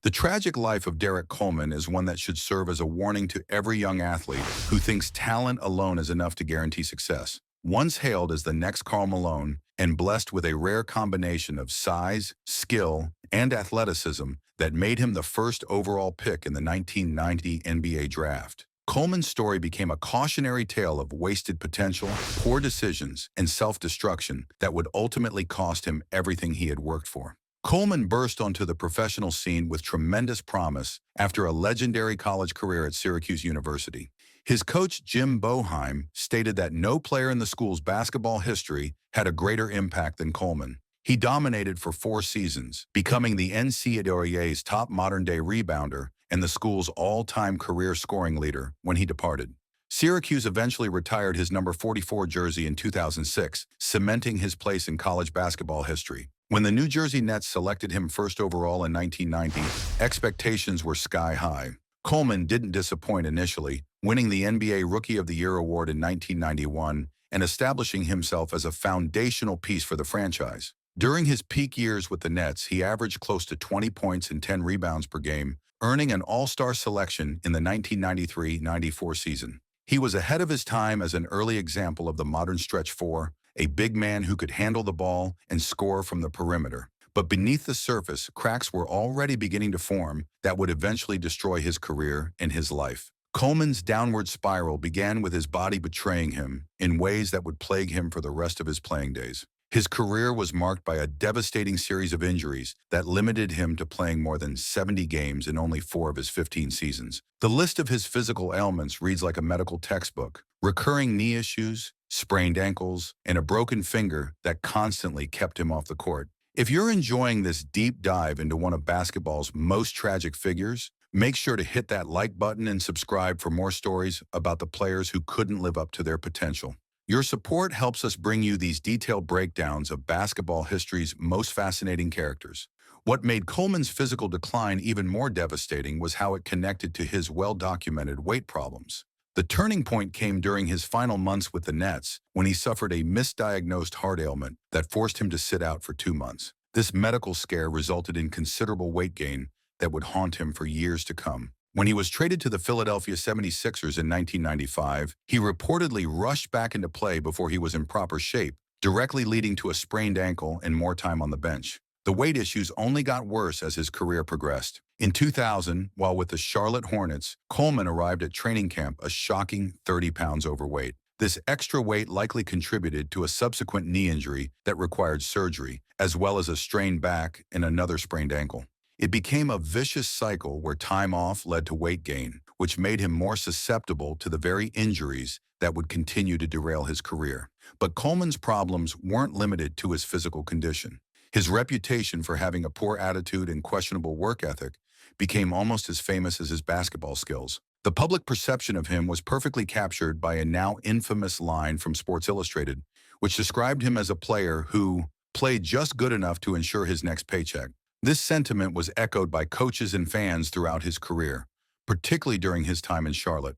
The tragic life of Derrick Coleman is one that should serve as a warning to every young athlete who thinks talent alone is enough to guarantee success. Once hailed as the next Karl Malone and blessed with a rare combination of size, skill, and athleticism that made him the first overall pick in the 1990 NBA draft, Coleman's story became a cautionary tale of wasted potential, poor decisions, and self-destruction that would ultimately cost him everything he had worked for. Coleman burst onto the professional scene with tremendous promise after a legendary college career at Syracuse University. His coach, Jim Boeheim, stated that no player in the school's basketball history had a greater impact than Coleman. He dominated for 4 seasons, becoming the NCAA's top modern-day rebounder and the school's all-time career scoring leader when he departed. Syracuse eventually retired his number 44 jersey in 2006, cementing his place in college basketball history. When the New Jersey Nets selected him first overall in 1990, expectations were sky high. Coleman didn't disappoint initially, winning the NBA Rookie of the Year award in 1991 and establishing himself as a foundational piece for the franchise. During his peak years with the Nets, he averaged close to 20 points and 10 rebounds per game, earning an All-Star selection in the 1993-94 season. He was ahead of his time as an early example of the modern stretch four, a big man who could handle the ball and score from the perimeter. But beneath the surface, cracks were already beginning to form that would eventually destroy his career and his life. Coleman's downward spiral began with his body betraying him in ways that would plague him for the rest of his playing days. His career was marked by a devastating series of injuries that limited him to playing more than 70 games in only 4 of his 15 seasons. The list of his physical ailments reads like a medical textbook: recurring knee issues, sprained ankles, and a broken finger that constantly kept him off the court. If you're enjoying this deep dive into one of basketball's most tragic figures, make sure to hit that like button and subscribe for more stories about the players who couldn't live up to their potential. Your support helps us bring you these detailed breakdowns of basketball history's most fascinating characters. What made Coleman's physical decline even more devastating was how it connected to his well-documented weight problems. The turning point came during his final months with the Nets, when he suffered a misdiagnosed heart ailment that forced him to sit out for 2 months. This medical scare resulted in considerable weight gain that would haunt him for years to come. When he was traded to the Philadelphia 76ers in 1995, he reportedly rushed back into play before he was in proper shape, directly leading to a sprained ankle and more time on the bench. The weight issues only got worse as his career progressed. In 2000, while with the Charlotte Hornets, Coleman arrived at training camp a shocking 30 pounds overweight. This extra weight likely contributed to a subsequent knee injury that required surgery, as well as a strained back and another sprained ankle. It became a vicious cycle where time off led to weight gain, which made him more susceptible to the very injuries that would continue to derail his career. But Coleman's problems weren't limited to his physical condition. His reputation for having a poor attitude and questionable work ethic became almost as famous as his basketball skills. The public perception of him was perfectly captured by a now infamous line from Sports Illustrated, which described him as a player who played just good enough to ensure his next paycheck. This sentiment was echoed by coaches and fans throughout his career, particularly during his time in Charlotte,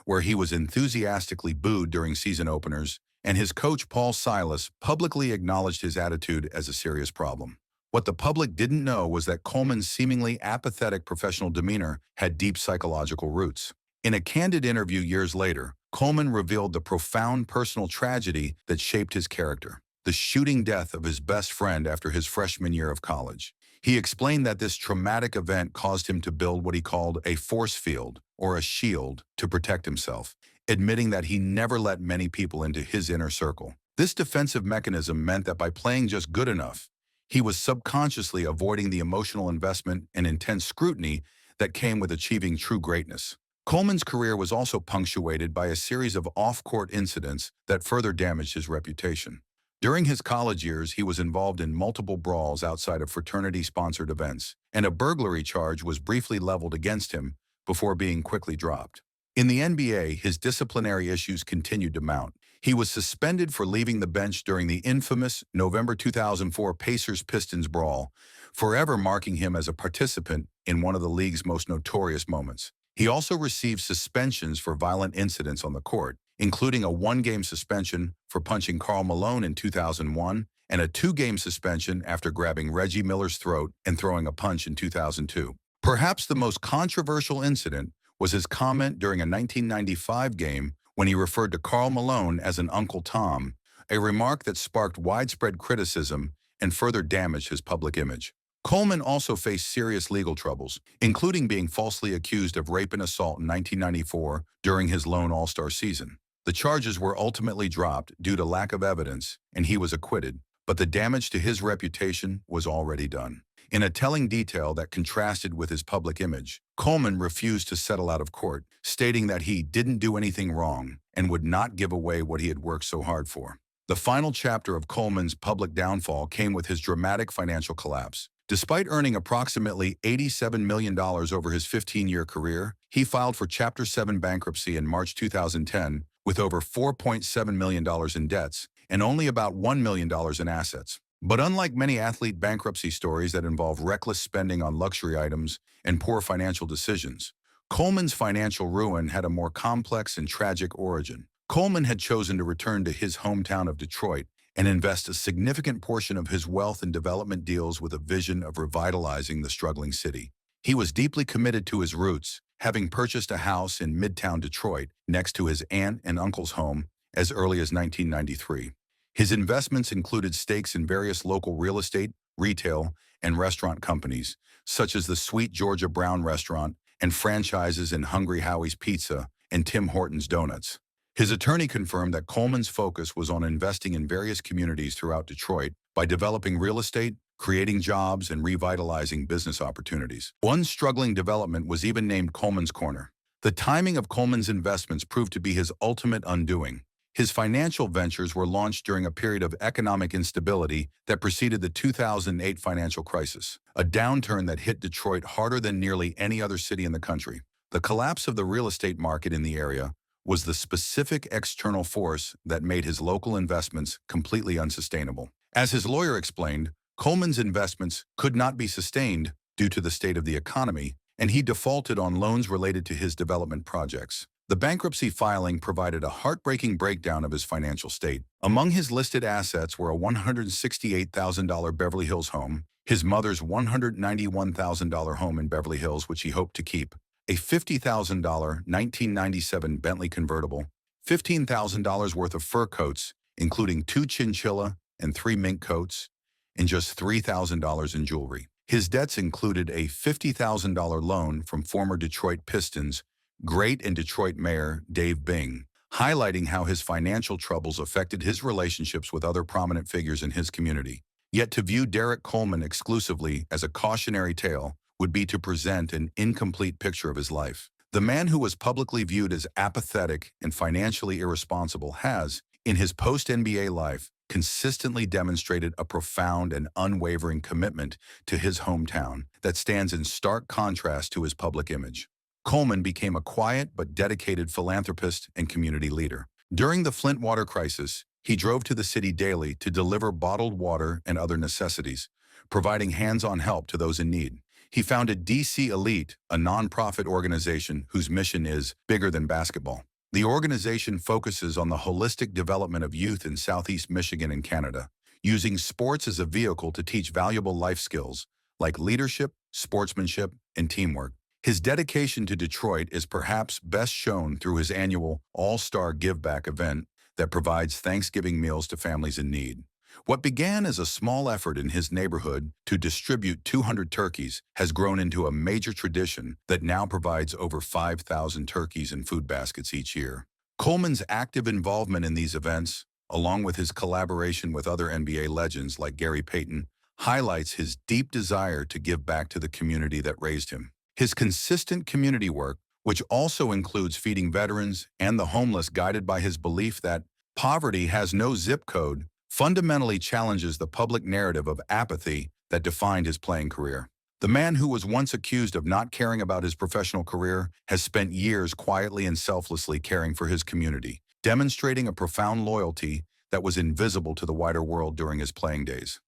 where he was enthusiastically booed during season openers, and his coach Paul Silas publicly acknowledged his attitude as a serious problem. What the public didn't know was that Coleman's seemingly apathetic professional demeanor had deep psychological roots. In a candid interview years later, Coleman revealed the profound personal tragedy that shaped his character: the shooting death of his best friend after his freshman year of college. He explained that this traumatic event caused him to build what he called a force field, or a shield, to protect himself, admitting that he never let many people into his inner circle. This defensive mechanism meant that by playing just good enough, he was subconsciously avoiding the emotional investment and intense scrutiny that came with achieving true greatness. Coleman's career was also punctuated by a series of off-court incidents that further damaged his reputation. During his college years, he was involved in multiple brawls outside of fraternity-sponsored events, and a burglary charge was briefly leveled against him before being quickly dropped. In the NBA, his disciplinary issues continued to mount. He was suspended for leaving the bench during the infamous November 2004 Pacers-Pistons brawl, forever marking him as a participant in one of the league's most notorious moments. He also received suspensions for violent incidents on the court, including a 1-game suspension for punching Karl Malone in 2001 and a 2-game suspension after grabbing Reggie Miller's throat and throwing a punch in 2002. Perhaps the most controversial incident was his comment during a 1995 game when he referred to Karl Malone as an Uncle Tom, a remark that sparked widespread criticism and further damaged his public image. Coleman also faced serious legal troubles, including being falsely accused of rape and assault in 1994 during his lone All-Star season. The charges were ultimately dropped due to lack of evidence, and he was acquitted, but the damage to his reputation was already done. In a telling detail that contrasted with his public image, Coleman refused to settle out of court, stating that he didn't do anything wrong and would not give away what he had worked so hard for. The final chapter of Coleman's public downfall came with his dramatic financial collapse. Despite earning approximately $87 million over his 15-year career, he filed for Chapter 7 bankruptcy in March 2010 with over $4.7 million in debts and only about $1 million in assets. But unlike many athlete bankruptcy stories that involve reckless spending on luxury items and poor financial decisions, Coleman's financial ruin had a more complex and tragic origin. Coleman had chosen to return to his hometown of Detroit and invest a significant portion of his wealth in development deals with a vision of revitalizing the struggling city. He was deeply committed to his roots, having purchased a house in Midtown Detroit next to his aunt and uncle's home as early as 1993. His investments included stakes in various local real estate, retail, and restaurant companies, such as the Sweet Georgia Brown restaurant and franchises in Hungry Howie's Pizza and Tim Hortons Donuts. His attorney confirmed that Coleman's focus was on investing in various communities throughout Detroit by developing real estate, creating jobs, and revitalizing business opportunities. One struggling development was even named Coleman's Corner. The timing of Coleman's investments proved to be his ultimate undoing. His financial ventures were launched during a period of economic instability that preceded the 2008 financial crisis, a downturn that hit Detroit harder than nearly any other city in the country. The collapse of the real estate market in the area was the specific external force that made his local investments completely unsustainable. As his lawyer explained, Coleman's investments could not be sustained due to the state of the economy, and he defaulted on loans related to his development projects. The bankruptcy filing provided a heartbreaking breakdown of his financial state. Among his listed assets were a $168,000 Beverly Hills home, his mother's $191,000 home in Beverly Hills, which he hoped to keep, a $50,000 1997 Bentley convertible, $15,000 worth of fur coats, including 2 chinchilla and 3 mink coats, and just $3,000 in jewelry. His debts included a $50,000 loan from former Detroit Pistons great and Detroit Mayor Dave Bing, highlighting how his financial troubles affected his relationships with other prominent figures in his community. Yet to view Derrick Coleman exclusively as a cautionary tale would be to present an incomplete picture of his life. The man who was publicly viewed as apathetic and financially irresponsible has, in his post-NBA life, consistently demonstrated a profound and unwavering commitment to his hometown that stands in stark contrast to his public image. Coleman became a quiet but dedicated philanthropist and community leader. During the Flint water crisis, he drove to the city daily to deliver bottled water and other necessities, providing hands-on help to those in need. He founded DC Elite, a nonprofit organization whose mission is bigger than basketball. The organization focuses on the holistic development of youth in Southeast Michigan and Canada, using sports as a vehicle to teach valuable life skills like leadership, sportsmanship, and teamwork. His dedication to Detroit is perhaps best shown through his annual All-Star Give Back event that provides Thanksgiving meals to families in need. What began as a small effort in his neighborhood to distribute 200 turkeys has grown into a major tradition that now provides over 5,000 turkeys in food baskets each year. Coleman's active involvement in these events, along with his collaboration with other NBA legends like Gary Payton, highlights his deep desire to give back to the community that raised him. His consistent community work, which also includes feeding veterans and the homeless guided by his belief that poverty has no zip code, fundamentally challenges the public narrative of apathy that defined his playing career. The man who was once accused of not caring about his professional career has spent years quietly and selflessly caring for his community, demonstrating a profound loyalty that was invisible to the wider world during his playing days.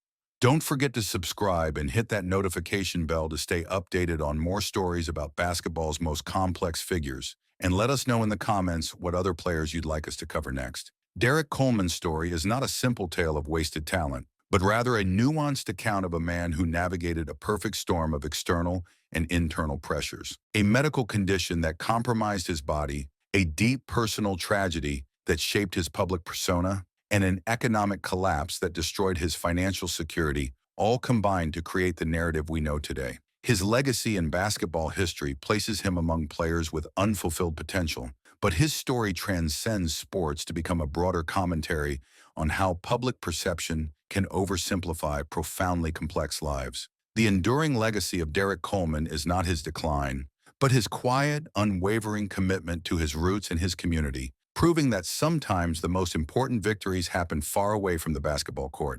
Don't forget to subscribe and hit that notification bell to stay updated on more stories about basketball's most complex figures, and let us know in the comments what other players you'd like us to cover next. Derrick Coleman's story is not a simple tale of wasted talent, but rather a nuanced account of a man who navigated a perfect storm of external and internal pressures. A medical condition that compromised his body, a deep personal tragedy that shaped his public persona, and an economic collapse that destroyed his financial security all combined to create the narrative we know today. His legacy in basketball history places him among players with unfulfilled potential, but his story transcends sports to become a broader commentary on how public perception can oversimplify profoundly complex lives. The enduring legacy of Derrick Coleman is not his decline, but his quiet, unwavering commitment to his roots and his community, proving that sometimes the most important victories happen far away from the basketball court.